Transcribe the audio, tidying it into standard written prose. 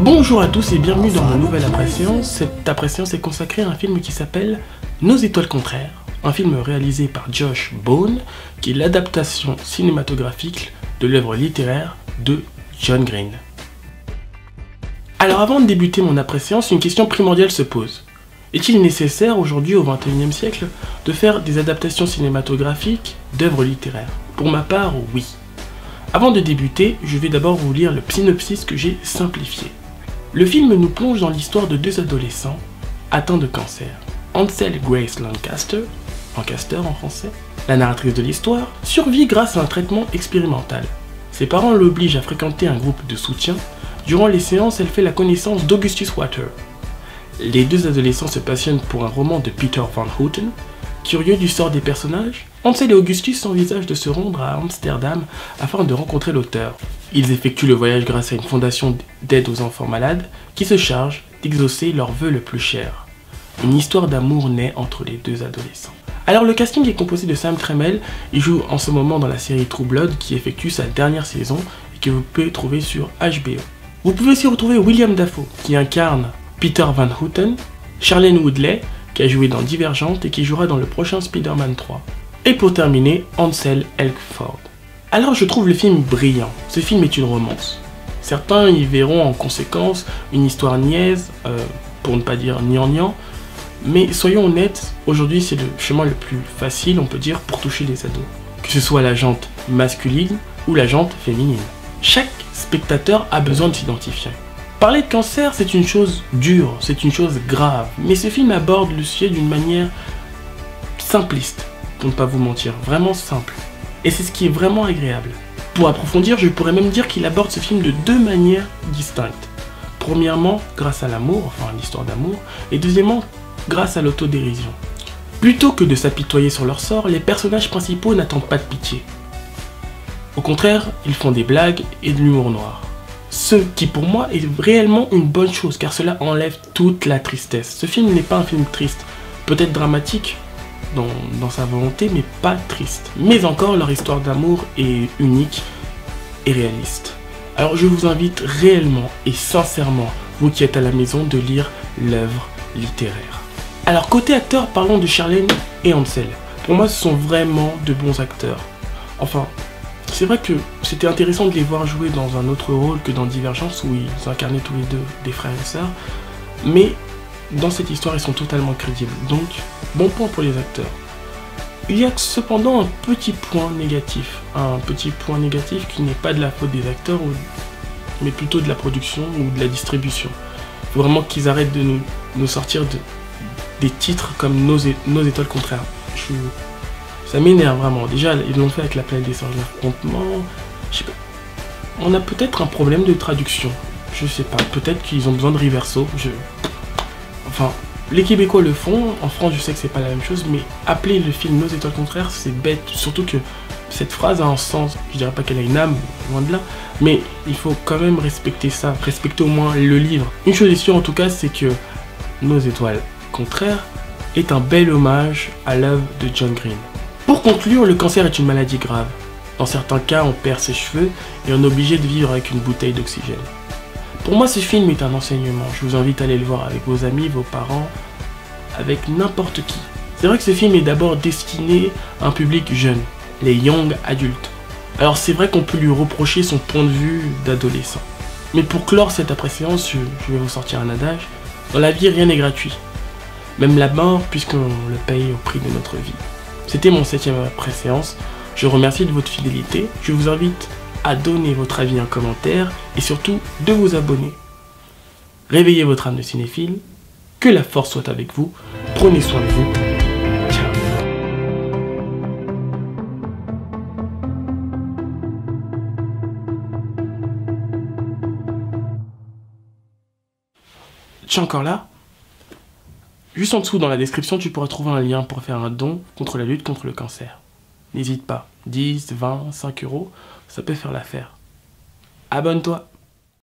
Bonjour à tous et bienvenue dans ma nouvelle après-séance. Cette après-séance est consacrée à un film qui s'appelle Nos étoiles contraires, un film réalisé par Josh Boone, qui est l'adaptation cinématographique de l'œuvre littéraire de John Green. Alors avant de débuter mon après-séance, une question primordiale se pose. Est-il nécessaire aujourd'hui au XXIe siècle de faire des adaptations cinématographiques d'œuvres littéraires? Pour ma part, oui. Avant de débuter, je vais d'abord vous lire le synopsis que j'ai simplifié. Le film nous plonge dans l'histoire de deux adolescents atteints de cancer. Ansel Grace Lancaster, Lancaster en français, la narratrice de l'histoire, survit grâce à un traitement expérimental. Ses parents l'obligent à fréquenter un groupe de soutien. Durant les séances, elle fait la connaissance d'Augustus Water. Les deux adolescents se passionnent pour un roman de Peter Van Houten. Curieux du sort des personnages, Ansel et Augustus envisagent de se rendre à Amsterdam afin de rencontrer l'auteur. Ils effectuent le voyage grâce à une fondation d'aide aux enfants malades qui se charge d'exaucer leur vœu le plus cher. Une histoire d'amour naît entre les deux adolescents. Alors le casting est composé de Sam Tremell, il joue en ce moment dans la série True Blood qui effectue sa dernière saison et que vous pouvez trouver sur HBO. Vous pouvez aussi retrouver William Dafoe qui incarne Peter Van Houten, Shailene Woodley qui a joué dans Divergente et qui jouera dans le prochain Spider-Man 3. Et pour terminer, Ansel Elgort. Alors je trouve le film brillant. Ce film est une romance. Certains y verront en conséquence une histoire niaise, pour ne pas dire gnangnan, mais soyons honnêtes, aujourd'hui c'est le chemin le plus facile, on peut dire, pour toucher les ados. Que ce soit la jante masculine ou la jante féminine. Chaque spectateur a besoin de s'identifier. Parler de cancer, c'est une chose dure, c'est une chose grave, mais ce film aborde le sujet d'une manière simpliste, pour ne pas vous mentir, vraiment simple. Et c'est ce qui est vraiment agréable. Pour approfondir, je pourrais même dire qu'il aborde ce film de deux manières distinctes. Premièrement, grâce à l'amour, enfin l'histoire d'amour, et deuxièmement, grâce à l'autodérision. Plutôt que de s'apitoyer sur leur sort, les personnages principaux n'attendent pas de pitié. Au contraire, ils font des blagues et de l'humour noir. Ce qui pour moi est réellement une bonne chose car cela enlève toute la tristesse. Ce film n'est pas un film triste, peut-être dramatique dans sa volonté mais pas triste. Mais encore leur histoire d'amour est unique et réaliste. Alors je vous invite réellement et sincèrement, vous qui êtes à la maison, de lire l'œuvre littéraire. Alors côté acteur, parlons de Shailene et Ansel. Pour moi ce sont vraiment de bons acteurs. Enfin, c'est vrai que c'était intéressant de les voir jouer dans un autre rôle que dans Divergence où ils incarnaient tous les deux des frères et sœurs. Mais dans cette histoire, ils sont totalement crédibles. Donc, bon point pour les acteurs. Il y a cependant un petit point négatif. Un petit point négatif qui n'est pas de la faute des acteurs, mais plutôt de la production ou de la distribution. Il faut vraiment qu'ils arrêtent de nous sortir des titres comme Nos étoiles contraires. Ça m'énerve vraiment. Déjà, ils l'ont fait avec la planète des singes d'affrontement. On a peut-être un problème de traduction. Je sais pas. Peut-être qu'ils ont besoin de Riverso. Enfin, les Québécois le font. En France, je sais que c'est pas la même chose. Mais appeler le film Nos étoiles contraires, c'est bête. Surtout que cette phrase a un sens. Je dirais pas qu'elle a une âme, loin de là. Mais il faut quand même respecter ça. Respecter au moins le livre. Une chose est sûre en tout cas, c'est que Nos étoiles contraires est un bel hommage à l'œuvre de John Green. Pour conclure, le cancer est une maladie grave. Dans certains cas, on perd ses cheveux et on est obligé de vivre avec une bouteille d'oxygène. Pour moi, ce film est un enseignement. Je vous invite à aller le voir avec vos amis, vos parents, avec n'importe qui. C'est vrai que ce film est d'abord destiné à un public jeune, les young adultes. Alors c'est vrai qu'on peut lui reprocher son point de vue d'adolescent. Mais pour clore cette après-séance, je vais vous sortir un adage. Dans la vie, rien n'est gratuit. Même la mort, puisqu'on le paye au prix de notre vie. C'était mon 7e après-séance. Je vous remercie de votre fidélité. Je vous invite à donner votre avis en commentaire et surtout de vous abonner. Réveillez votre âme de cinéphile. Que la force soit avec vous. Prenez soin de vous. Ciao. Tu es encore là? Juste en dessous dans la description, tu pourras trouver un lien pour faire un don contre la lutte contre le cancer. N'hésite pas, 10, 20, 5 euros, ça peut faire l'affaire. Abonne-toi!